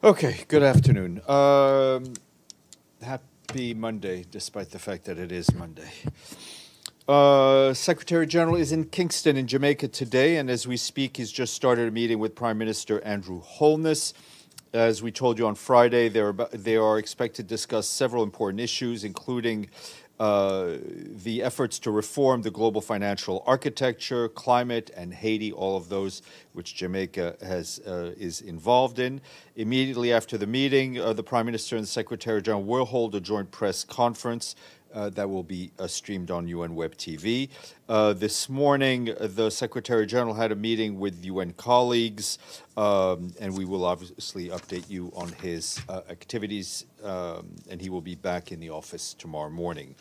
Okay, good afternoon. Happy Monday, despite the fact that it is Monday. Secretary General is in Kingston in Jamaica today, and as we speak, he's just started a meeting with Prime Minister Andrew Holness. As we told you on Friday, they are expected to discuss several important issues, including the efforts to reform the global financial architecture, climate, and Haiti, all of those which Jamaica is involved in. Immediately after the meeting, the Prime Minister and the Secretary General will hold a joint press conference that will be streamed on UN Web TV. This morning, the Secretary General had a meeting with UN colleagues, and we will obviously update you on his activities, and he will be back in the office tomorrow morning.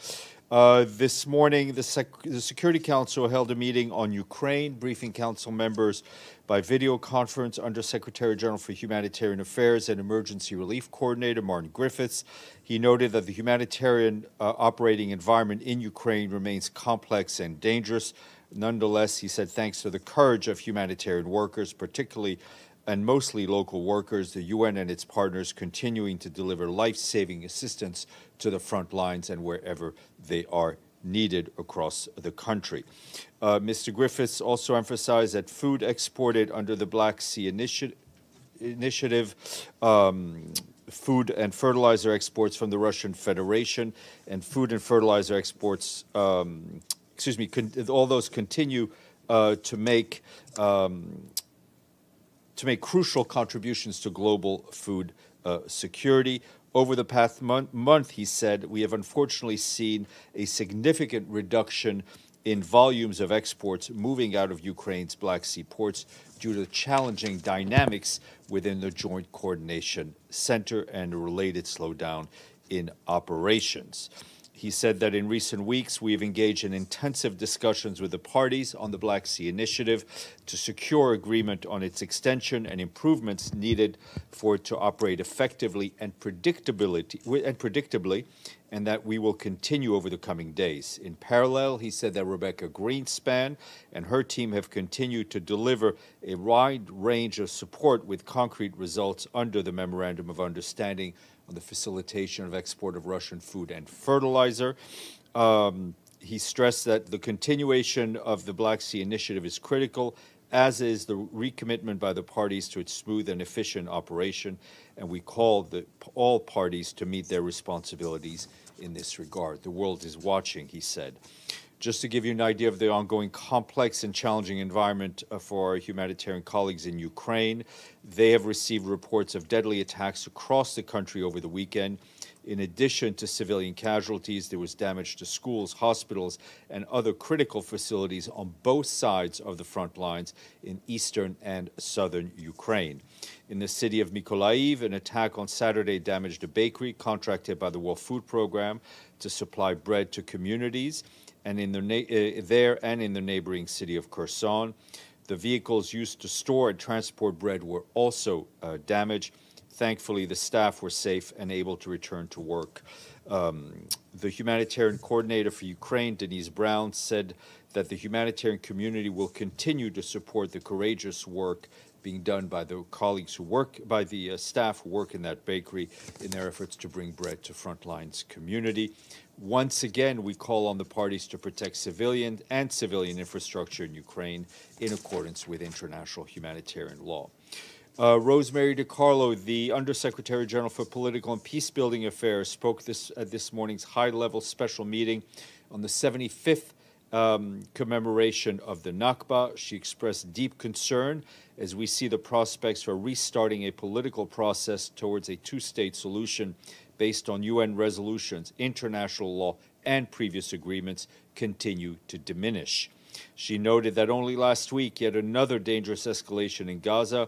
This morning, the Security Council held a meeting on Ukraine, briefing council members by video conference. Under Secretary General for Humanitarian Affairs and Emergency Relief Coordinator Martin Griffiths. He noted that the humanitarian operating environment in Ukraine remains complex and dangerous. Nonetheless, he said, thanks to the courage of humanitarian workers, particularly and mostly local workers, the UN and its partners continuing to deliver life-saving assistance to the front lines and wherever they are needed across the country. Mr. Griffiths also emphasized that food exported under the Black Sea Initiative, food and fertilizer exports from the Russian Federation, and food and fertilizer exports, all those continue to make crucial contributions to global food security. Over the past month, he said, we have unfortunately seen a significant reduction in volumes of exports moving out of Ukraine's Black Sea ports due to challenging dynamics within the Joint Coordination Center and a related slowdown in operations. He said that in recent weeks, we have engaged in intensive discussions with the parties on the Black Sea Initiative to secure agreement on its extension and improvements needed for it to operate effectively and predictably, and that we will continue over the coming days. In parallel, he said that Rebecca Greenspan and her team have continued to deliver a wide range of support with concrete results under the Memorandum of Understanding on the facilitation of export of Russian food and fertilizer. He stressed that the continuation of the Black Sea Initiative is critical, as is the recommitment by the parties to its smooth and efficient operation, and we call all parties to meet their responsibilities in this regard. The world is watching, he said. Just to give you an idea of the ongoing complex and challenging environment for our humanitarian colleagues in Ukraine, they have received reports of deadly attacks across the country over the weekend. In addition to civilian casualties, there was damage to schools, hospitals, and other critical facilities on both sides of the front lines in eastern and southern Ukraine. In the city of Mykolaiv, an attack on Saturday damaged a bakery contracted by the World Food Program to supply bread to communities, and in the neighboring city of Kherson. The vehicles used to store and transport bread were also damaged. Thankfully, the staff were safe and able to return to work. The humanitarian coordinator for Ukraine, Denise Brown, said that the humanitarian community will continue to support the courageous work being done by the colleagues who work, by the staff who work in that bakery in their efforts to bring bread to Frontlines community. Once again, we call on the parties to protect civilian infrastructure in Ukraine in accordance with international humanitarian law. Rosemary DiCarlo, the Undersecretary General for Political and Peacebuilding Affairs, spoke at this morning's high-level special meeting on the 75th commemoration of the Nakba. She expressed deep concern as we see the prospects for restarting a political process towards a two-state solution based on UN resolutions, international law, and previous agreements continue to diminish. She noted that only last week, yet another dangerous escalation in Gaza.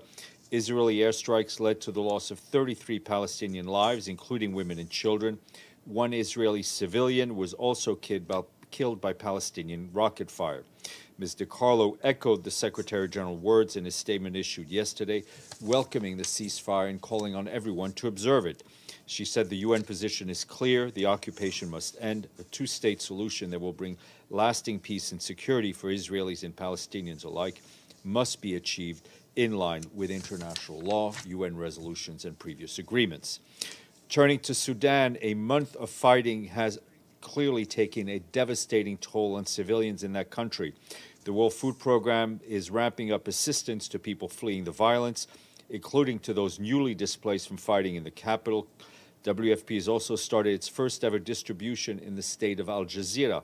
Israeli airstrikes led to the loss of 33 Palestinian lives, including women and children. One Israeli civilian was also killed by Palestinian rocket fire. Ms. DiCarlo echoed the Secretary General's words in a statement issued yesterday, welcoming the ceasefire and calling on everyone to observe it. She said the UN position is clear, the occupation must end, a two-state solution that will bring lasting peace and security for Israelis and Palestinians alike must be achieved in line with international law, UN resolutions, and previous agreements. Turning to Sudan, a month of fighting has clearly taken a devastating toll on civilians in that country. The World Food Program is ramping up assistance to people fleeing the violence, including to those newly displaced from fighting in the capital. WFP has also started its first ever distribution in the state of Al Jazeera.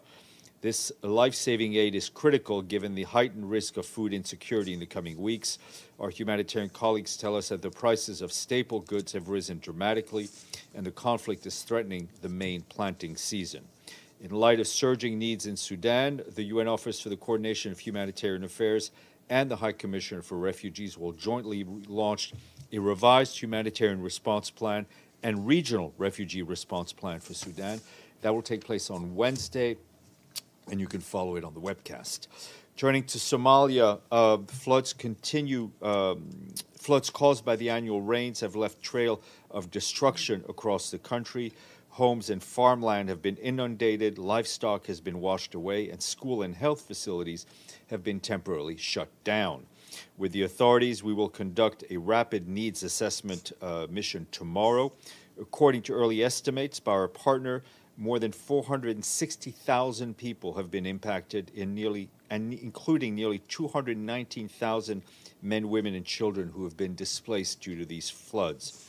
This life-saving aid is critical given the heightened risk of food insecurity in the coming weeks. Our humanitarian colleagues tell us that the prices of staple goods have risen dramatically, and the conflict is threatening the main planting season. In light of surging needs in Sudan, the UN Office for the Coordination of Humanitarian Affairs and the High Commissioner for Refugees will jointly launch a revised humanitarian response plan and regional refugee response plan for Sudan. That will take place on Wednesday, and you can follow it on the webcast. Turning to Somalia, floods continue. Floods caused by the annual rains have left a trail of destruction across the country. Homes and farmland have been inundated, livestock has been washed away, and school and health facilities have been temporarily shut down. With the authorities, we will conduct a rapid needs assessment mission tomorrow. According to early estimates by our partner, more than 460,000 people have been impacted, including nearly 219,000 men, women, and children who have been displaced due to these floods.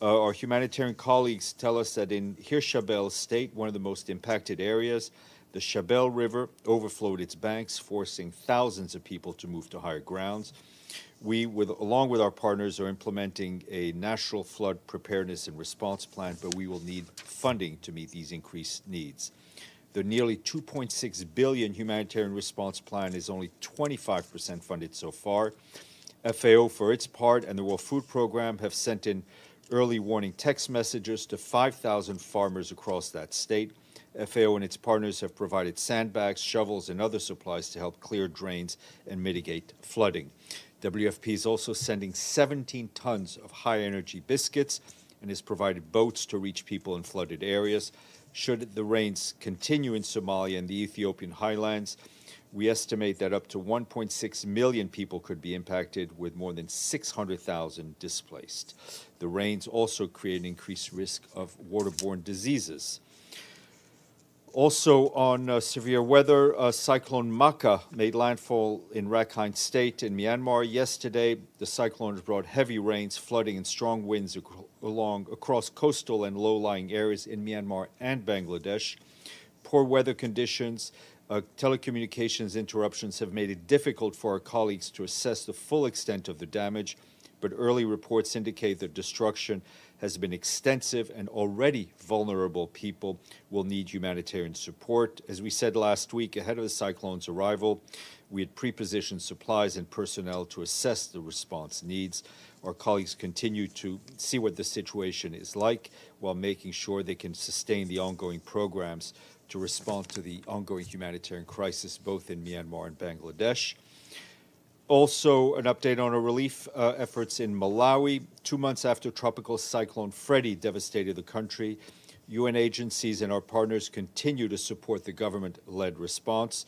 Our humanitarian colleagues tell us that in Hirshabelle State, one of the most impacted areas, the Shabelle River overflowed its banks, forcing thousands of people to move to higher grounds. We, along with our partners, are implementing a national flood preparedness and response plan, but we will need funding to meet these increased needs. The nearly $2.6 billion humanitarian response plan is only 25% funded so far. FAO, for its part, and the World Food Program have sent in early warning text messages to 5,000 farmers across that state. FAO and its partners have provided sandbags, shovels, and other supplies to help clear drains and mitigate flooding. WFP is also sending 17 tons of high-energy biscuits and has provided boats to reach people in flooded areas. Should the rains continue in Somalia and the Ethiopian highlands, we estimate that up to 1.6 million people could be impacted, with more than 600,000 displaced. The rains also create an increased risk of waterborne diseases. Also on severe weather, Cyclone Maka made landfall in Rakhine State in Myanmar yesterday. The cyclone has brought heavy rains, flooding, and strong winds across coastal and low-lying areas in Myanmar and Bangladesh. Poor weather conditions, telecommunications interruptions have made it difficult for our colleagues to assess the full extent of the damage, but early reports indicate that destruction has been extensive and already vulnerable people will need humanitarian support. As we said last week, ahead of the cyclone's arrival, we had pre-positioned supplies and personnel to assess the response needs. Our colleagues continue to see what the situation is like while making sure they can sustain the ongoing programs to respond to the ongoing humanitarian crisis both in Myanmar and Bangladesh. Also, an update on our relief efforts in Malawi. 2 months after Tropical Cyclone Freddy devastated the country, UN agencies and our partners continue to support the government-led response.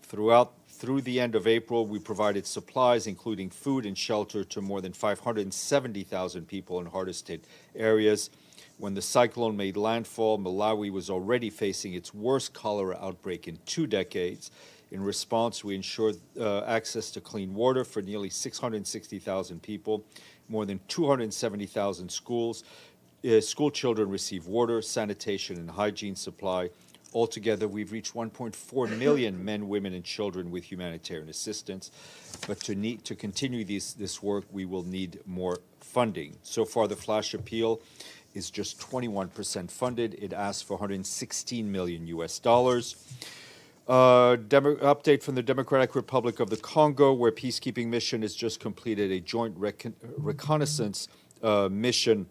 Through the end of April, we provided supplies, including food and shelter, to more than 570,000 people in hardest-hit areas. When the cyclone made landfall, Malawi was already facing its worst cholera outbreak in 2 decades. In response, we ensured access to clean water for nearly 660,000 people. More than 270,000 school children receive water, sanitation, and hygiene supply. Altogether, we've reached 1.4 million men, women, and children with humanitarian assistance. But to continue this work, we will need more funding. So far, the flash appeal is just 21% funded. It asks for $116 million US. Update from the Democratic Republic of the Congo, where peacekeeping mission has just completed a joint reconnaissance mission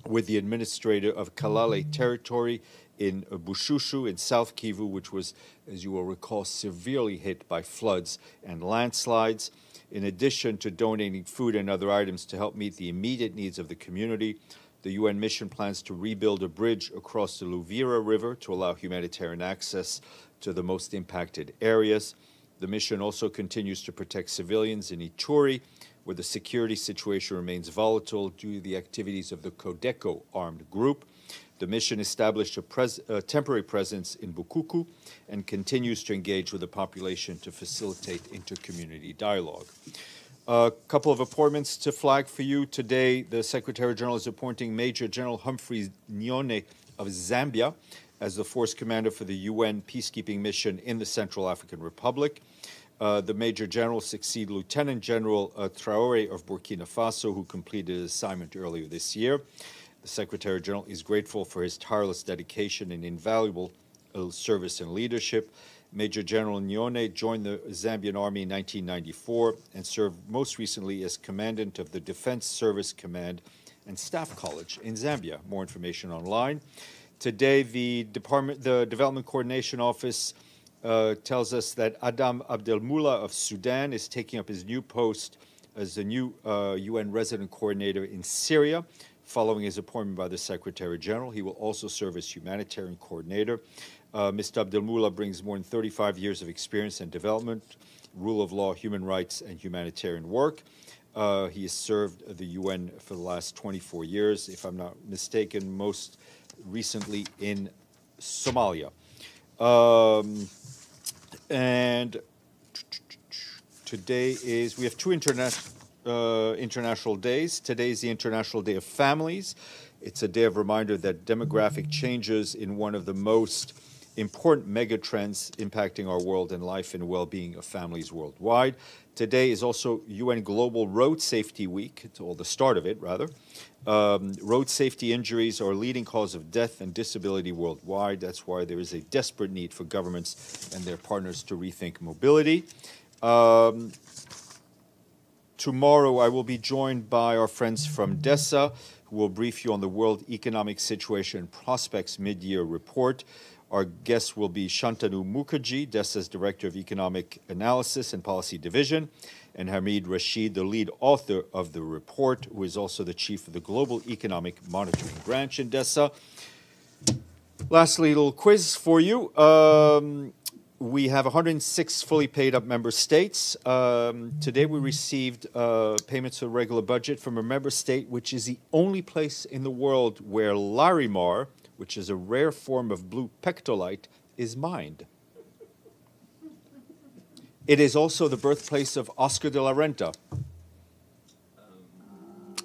with the administrator of Kalale territory in Bushushu in South Kivu, which was, as you will recall, severely hit by floods and landslides. In addition to donating food and other items to help meet the immediate needs of the community, the UN mission plans to rebuild a bridge across the Luvira River to allow humanitarian access to the most impacted areas. The mission also continues to protect civilians in Ituri, where the security situation remains volatile due to the activities of the Codeco armed group. The mission established a temporary presence in Bukuku and continues to engage with the population to facilitate inter-community dialogue. A couple of appointments to flag for you. Today, the Secretary General is appointing Major General Humphrey Nyone of Zambia as the force commander for the UN peacekeeping mission in the Central African Republic. The Major General succeeds Lieutenant General Traore of Burkina Faso, who completed his assignment earlier this year. The Secretary General is grateful for his tireless dedication and invaluable service and leadership. Major General Nyone joined the Zambian Army in 1994 and served most recently as Commandant of the Defense Service Command and Staff College in Zambia. More information online. Today, the Development Coordination Office tells us that Adam Abdelmullah of Sudan is taking up his new post as the new UN Resident Coordinator in Syria, following his appointment by the Secretary General. He will also serve as Humanitarian Coordinator. Mr. Abdelmullah brings more than 35 years of experience in development, rule of law, human rights, and humanitarian work. He has served the UN for the last 24 years, if I'm not mistaken, most recently in Somalia. And today is, we have two international days. Today is the International Day of Families. It's a day of reminder that demographic changes in one of the most important megatrends impacting our world and life and well-being of families worldwide. Today is also UN Global Road Safety Week, or the start of it, rather. Road safety injuries are a leading cause of death and disability worldwide. That's why there is a desperate need for governments and their partners to rethink mobility. Tomorrow, I will be joined by our friends from DESA, who will brief you on the World Economic Situation and Prospects Mid-Year Report. Our guest will be Shantanu Mukherjee, DESA's Director of Economic Analysis and Policy Division, and Hamid Rashid, the lead author of the report, who is also the Chief of the Global Economic Monitoring Branch in DESA. Lastly, a little quiz for you. We have 106 fully paid up member states. Today we received payments for the regular budget from a member state, which is the only place in the world where Larimar, which is a rare form of blue pectolite, is mined. It is also the birthplace of Oscar de la Renta.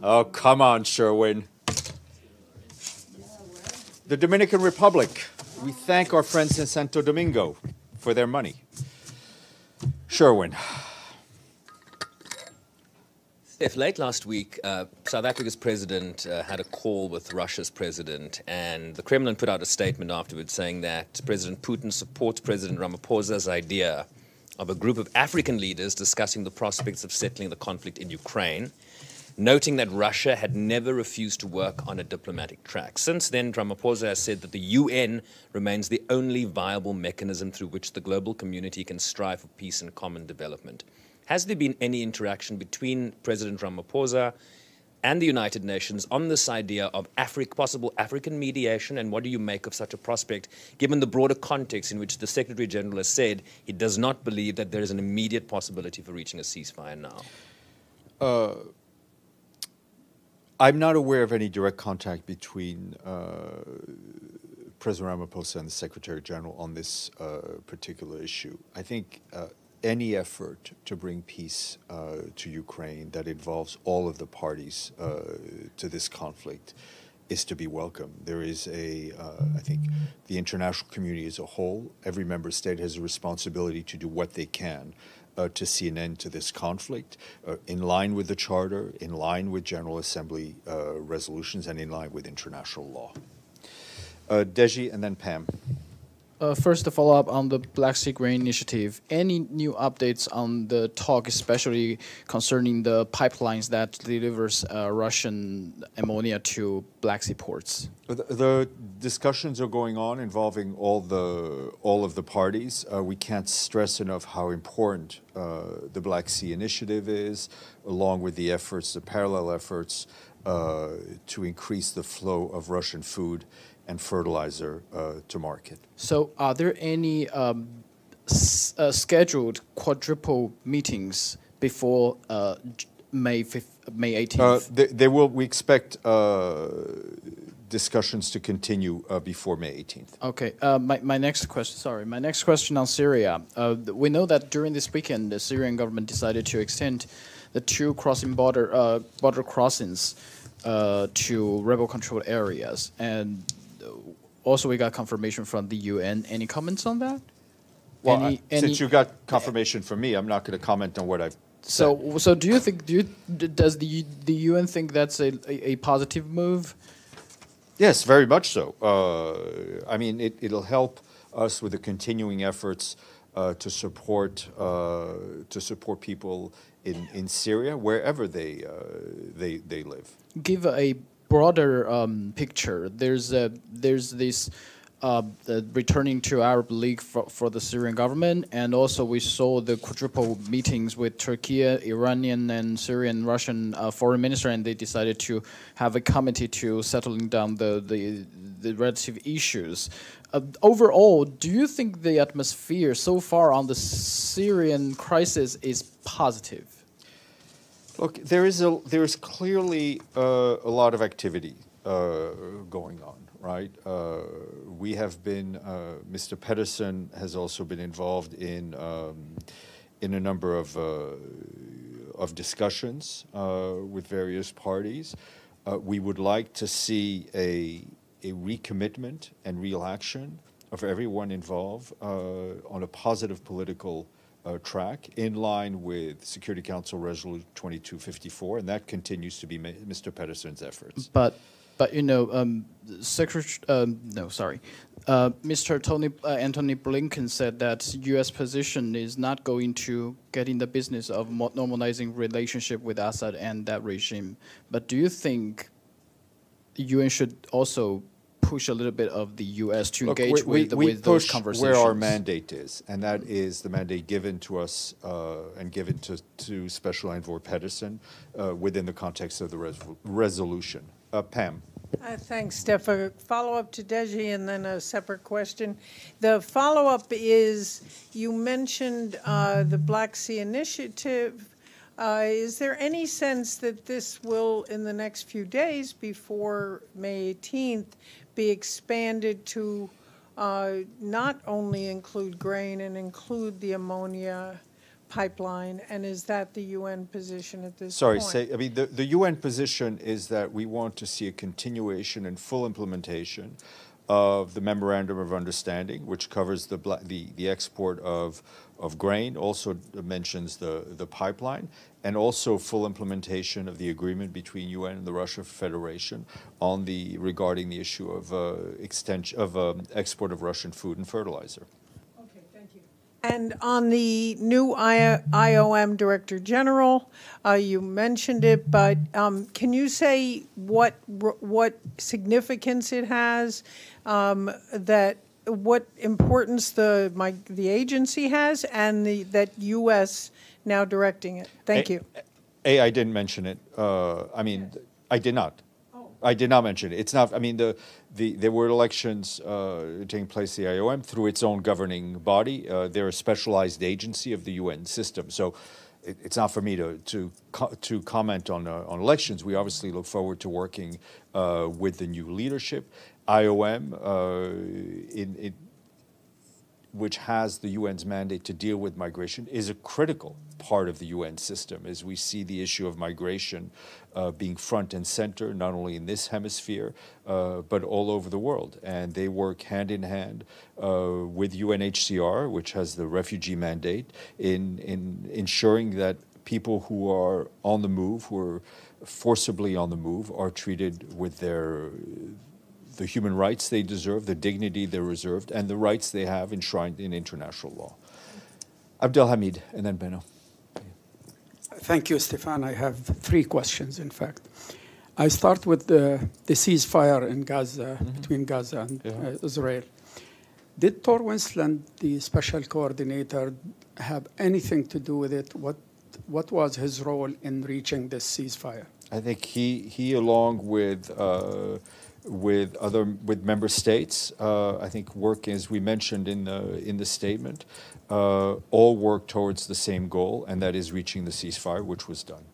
Oh, come on, Sherwin. The Dominican Republic. We thank our friends in Santo Domingo for their money. Sherwin. If late last week, South Africa's president had a call with Russia's president, and the Kremlin put out a statement afterwards saying that President Putin supports President Ramaphosa's idea of a group of African leaders discussing the prospects of settling the conflict in Ukraine, noting that Russia had never refused to work on a diplomatic track. Since then, Ramaphosa has said that the UN remains the only viable mechanism through which the global community can strive for peace and common development. Has there been any interaction between President Ramaphosa and the United Nations on this idea of possible African mediation, and what do you make of such a prospect, given the broader context in which the Secretary General has said he does not believe that there is an immediate possibility for reaching a ceasefire now? I'm not aware of any direct contact between President Ramaphosa and the Secretary General on this particular issue. I think any effort to bring peace to Ukraine that involves all of the parties to this conflict is to be welcome. There is I think the international community as a whole, every member state has a responsibility to do what they can to see an end to this conflict, in line with the Charter, in line with General Assembly resolutions, and in line with international law. Deji and then Pam. First, to follow up on the Black Sea Grain Initiative, any new updates on the talk, especially concerning the pipelines that delivers Russian ammonia to Black Sea ports? The discussions are going on involving all of the parties. We can't stress enough how important the Black Sea Initiative is, along with the efforts, the parallel efforts to increase the flow of Russian food and fertilizer to market. So are there any scheduled quadruple meetings before May 18th? We expect discussions to continue before May 18th. Okay. My next question. Sorry. My next question on Syria. We know that during this weekend, the Syrian government decided to extend the two border crossings to rebel-controlled areas, and also we got confirmation from the UN. Any comments on that? Well, since you got confirmation from me, I'm not going to comment on what I've said. So do you think? Does the UN think that's a positive move? Yes, very much so. I mean, it'll help us with the continuing efforts to support people in Syria wherever they live. Give a broader picture. There's this the returning to Arab League for the Syrian government, and also we saw the quadruple meetings with Turkey, Iranian, and Syrian, Russian foreign minister, and they decided to have a committee to settling down the relative issues. Overall, do you think the atmosphere so far on the Syrian crisis is positive? Look, there is clearly a lot of activity going on, right? We have been, Mr. Pedersen has also been involved in a number of discussions with various parties. We would like to see a recommitment and real action of everyone involved on a positive political track in line with Security Council Resolution 2254, and that continues to be Mr. Pedersen's efforts. But you know, Mr. Anthony Blinken said that U.S. position is not going to get in the business of normalizing relationship with Assad and that regime. But do you think the UN should also push a little bit of the U.S. to engage with those conversations? Where our mandate is, and that is the mandate given to us and given to Special Envoy Pedersen within the context of the resolution. Pam. Thanks, Steph. A follow-up to Deji and then a separate question. The follow-up is, you mentioned the Black Sea Initiative. Is there any sense that this will, in the next few days before May 18th, be expanded to not only include grain and include the ammonia pipeline, and is that the UN position at this point? The UN position is that we want to see a continuation and full implementation of the Memorandum of Understanding, which covers the export of grain, also mentions the pipeline, and also full implementation of the agreement between UN and the Russian Federation regarding the issue of export of Russian food and fertilizer. Okay, thank you. And on the new IOM Director General, you mentioned it, but can you say what significance it has, what importance the agency has, and that U.S. now directing it? Thank you. I didn't mention it. I did not. Oh. I did not mention it. It's not. I mean, there were elections taking place at the IOM through its own governing body. They're a specialized agency of the UN system. So it's not for me to comment on elections. We obviously look forward to working with the new leadership. IOM, which has the UN's mandate to deal with migration, is a critical part of the UN system as we see the issue of migration being front and center, not only in this hemisphere, but all over the world. And they work hand in hand with UNHCR, which has the refugee mandate, in ensuring that people who are on the move, who are forcibly on the move, are treated with the human rights they deserve, the dignity they're reserved, and the rights they have enshrined in international law. Abdelhamid, and then Benno. Thank you, Stefan. I have 3 questions, in fact. I start with the ceasefire in Gaza, between Gaza and Israel. Did Tor Winsland, the special coordinator, have anything to do with it? What was his role in reaching this ceasefire? I think he along with member states, I think work, as we mentioned in the statement, all work towards the same goal, and that is reaching the ceasefire, which was done.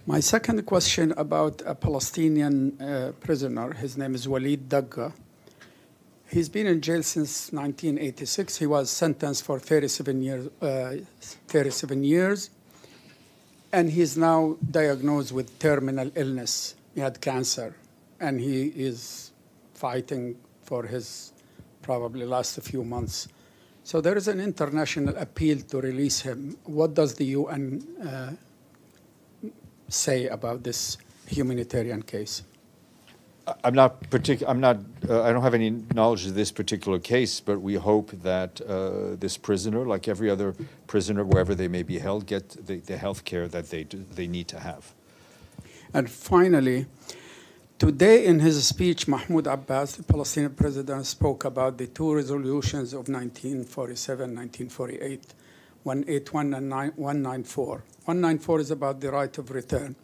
My second question about a Palestinian prisoner. His name is Walid Dagga. He's been in jail since 1986. He was sentenced for 37 years, and he's now diagnosed with terminal illness. He had cancer, and he is fighting for his probably last few months. So there is an international appeal to release him. What does the UN say about this humanitarian case? I don't have any knowledge of this particular case, but we hope that this prisoner, like every other prisoner, wherever they may be held, get the health care that they need to have. And finally, today in his speech, Mahmoud Abbas, the Palestinian president, spoke about the two resolutions of 1947, 1948, 181 and 194. 194 is about the right of return.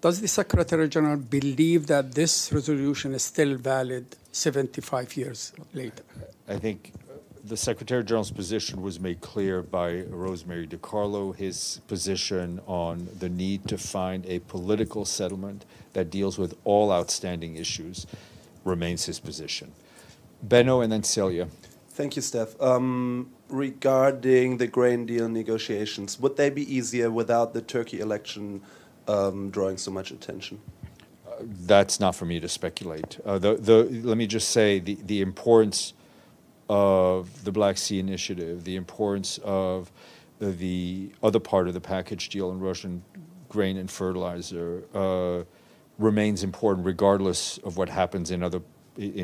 Does the Secretary General believe that this resolution is still valid 75 years later? I think the Secretary General's position was made clear by Rosemary DiCarlo. His position on the need to find a political settlement that deals with all outstanding issues remains his position. Benno and then Celia. Thank you, Steph. Regarding the grain deal negotiations, would they be easier without the Turkey election drawing so much attention? That's not for me to speculate. Let me just say the importance of the Black Sea Initiative, the importance of the other part of the package deal in Russian grain and fertilizer remains important regardless of what happens in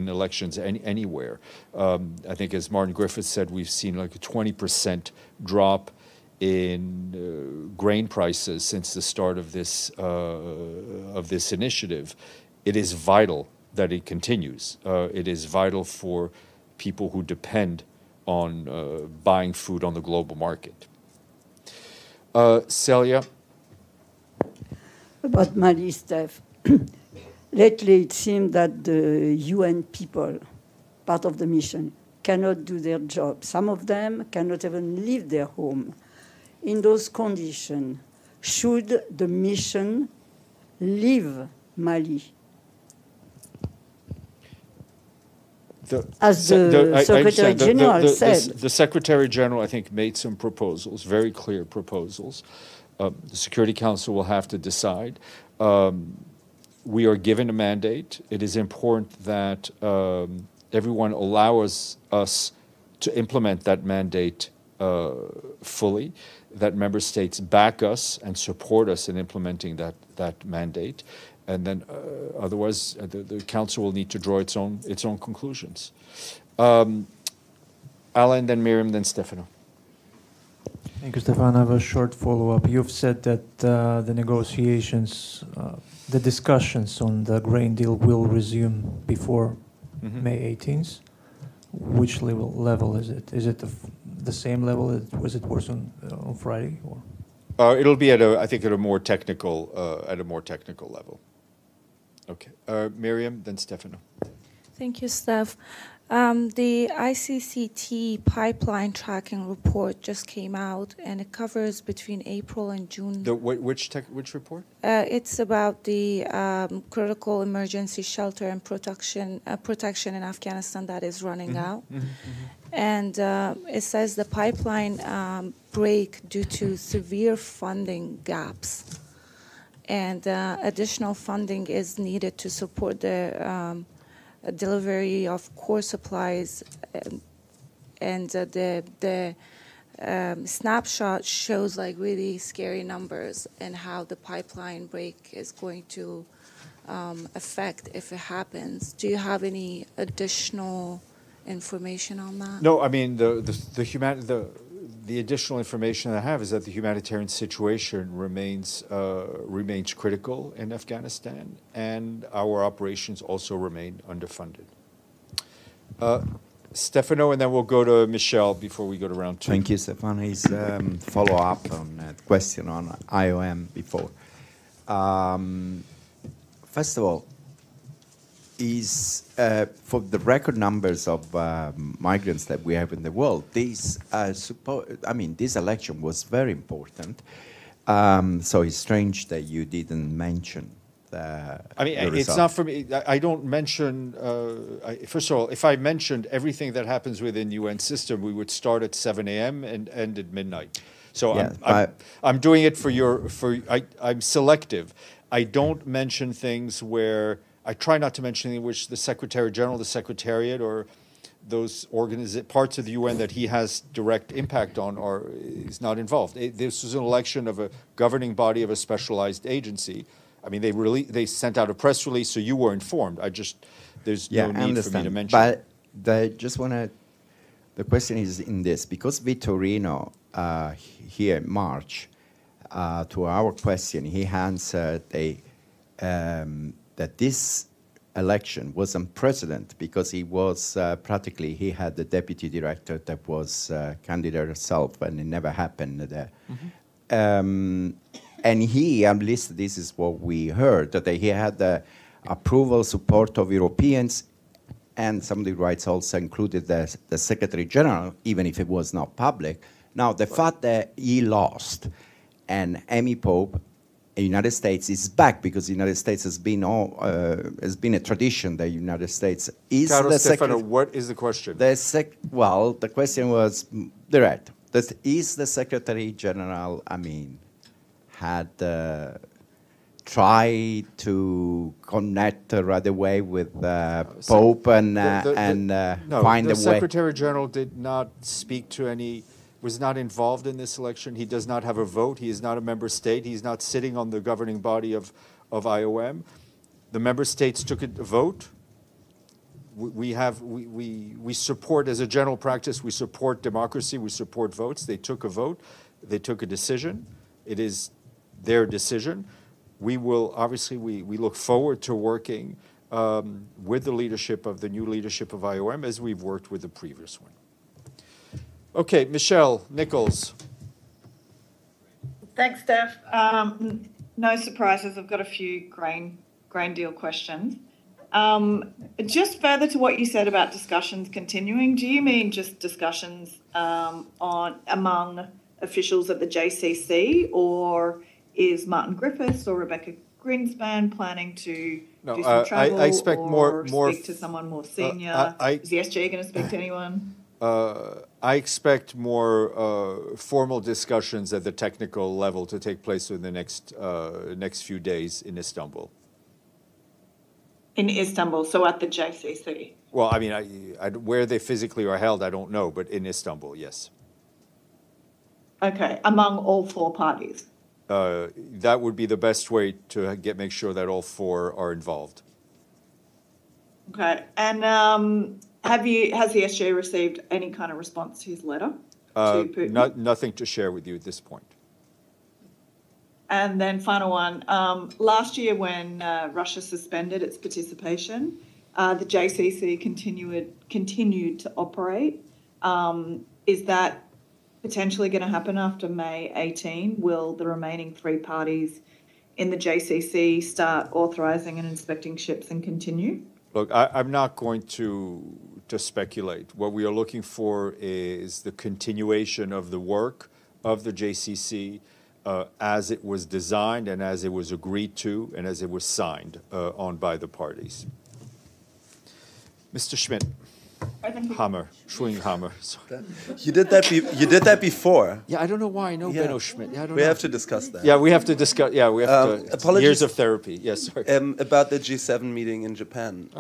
elections anywhere. I think, as Martin Griffiths said, we've seen like a 20% drop in grain prices since the start of this initiative. It is vital that it continues. It is vital for people who depend on buying food on the global market. Celia? About Mali, Steph. Lately, it seems that the UN people, part of the mission, cannot do their job. Some of them cannot even leave their home. In those conditions, should the mission leave Mali? As the Secretary General said. The Secretary General, I think, made some proposals, very clear proposals. The Security Council will have to decide. We are given a mandate. It is important that everyone allows us to implement that mandate fully, that member states back us and support us in implementing that mandate. And then otherwise, the Council will need to draw its own conclusions. Alan, then Miriam, then Stefano. Thank you, Stefano. I have a short follow-up. You've said that the negotiations, the discussions on the grain deal will resume before May 18th. Which level is it? Is it the same level as it was on Friday? Or? It'll be at a more technical level. Okay, Miriam, then Stefano. Thank you, Steph. The ICCT pipeline tracking report just came out, and it covers between April and June. Which report? It's about the critical emergency shelter and protection in Afghanistan that is running out. And it says the pipeline break due to severe funding gaps. And additional funding is needed to support the delivery of core supplies, and the snapshot shows like really scary numbers and how the pipeline break is going to affect if it happens. Do you have any additional information on that? No, I mean the additional information I have is that the humanitarian situation remains critical in Afghanistan, and our operations also remain underfunded. Stefano, and then we'll go to Michelle before we go to round two. Thank you, Stefano. His follow-up on the question on IOM before. First of all, is for the record numbers of migrants that we have in the world, this election was very important. So it's strange that you didn't mention I mean, the it's result. not for me. I don't mention. First of all, if I mentioned everything that happens within UN system, we would start at 7 a.m. and end at midnight. So Yeah, I'm doing it for your. I'm selective. I don't mention things where I try not to mention in which the Secretary General, the Secretariat, or those parts of the UN that he has direct impact on is not involved. This was an election of a governing body of a specialized agency. I mean, they sent out a press release, so you were informed. There's no need for me to mention. But the question is in this, because Vittorino here in March, to our question, he answered that this election was unprecedented because he was practically, he had the deputy director that was candidate herself, and it never happened there. And he, at least this is what we heard, that he had the approval, support of Europeans, and some of the rights also included the Secretary General, even if it was not public. Now, the fact that he lost, and Amy Pope, the United States, is back because the United States has been a tradition. The United States is Caro the Stefano, what is the question? Well, the question was direct. Is the Secretary General, I mean, had tried to connect right away with Pope and find a way? The Secretary General did not speak to any, was not involved in this election. He does not have a vote. He is not a member state. He's not sitting on the governing body of IOM. The member states took a vote. We support, as a general practice, we support democracy, we support votes. They took a vote. They took a decision. It is their decision. We will, obviously, we look forward to working with the leadership of the new leadership of IOM as we've worked with the previous one. Okay, Michelle Nichols. Thanks, Steph. No surprises. I've got a few grain deal questions. Just further to what you said about discussions continuing, do you mean just discussions among officials at the JCC, or is Martin Griffiths or Rebecca Greenspan planning to do some travel, I expect or more speak to someone more senior? Is the SGA going to speak to anyone? I expect more formal discussions at the technical level to take place in the next few days in Istanbul. In Istanbul, so at the JCC? Well, I mean, where they physically are held, I don't know, but in Istanbul, yes. Okay, among all four parties? That would be the best way to make sure that all four are involved. Okay, and has the SGA received any kind of response to his letter to Putin? Nothing to share with you at this point. And then final one, last year when Russia suspended its participation, the JCC continued to operate. Is that potentially going to happen after May 18? Will the remaining three parties in the JCC start authorising and inspecting ships and continue? Look, I'm not going to speculate. What we are looking for is the continuation of the work of the JCC as it was designed and as it was agreed to and as it was signed on by the parties. Mr. Schmidt. Schwinghammer. Sorry. You did that before. Yeah, I don't know why I know Benno Schmidt. Yeah, we have to discuss that. Yeah, we have to discuss. Yeah, we have to. Apologies. Years of therapy. Yes, sorry. About the G7 meeting in Japan.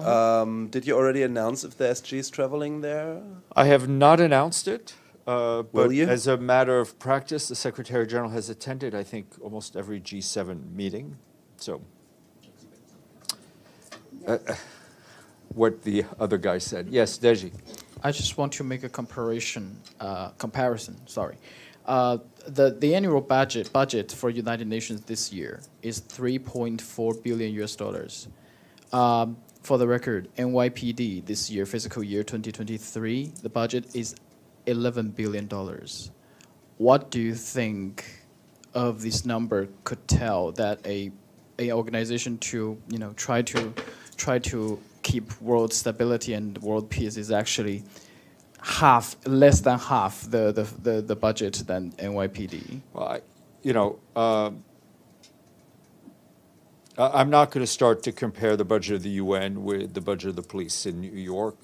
Did you already announce if the SG is traveling there? I have not announced it. But Will you? As a matter of practice, the Secretary General has attended, I think, almost every G7 meeting. So, what the other guy said. Yes, Deji. I just want to make a comparison. The annual budget for United Nations this year is $3.4 billion. For the record, NYPD this year, fiscal year 2023, the budget is $11 billion. What do you think of this number could tell that a organization to try to keep world stability and world peace is actually less than half the budget than NYPD? Well, you know, I'm not going to start to compare the budget of the UN with the budget of the police in New York.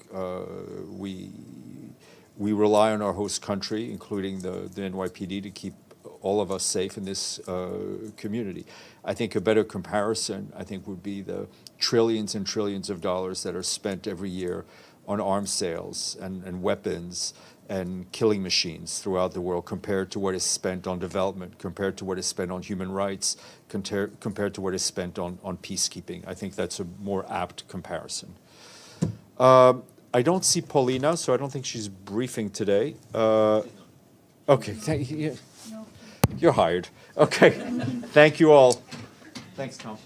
We rely on our host country, including the NYPD, to keep all of us safe in this community. I think a better comparison, I think, would be the trillions and trillions of dollars that are spent every year on arms sales and weapons and killing machines throughout the world, compared to what is spent on development, compared to what is spent on human rights, compared to what is spent on peacekeeping. I think that's a more apt comparison. I don't see Paulina, so I don't think she's briefing today. Okay, you're hired. Okay, thank you all. Thanks, Tom.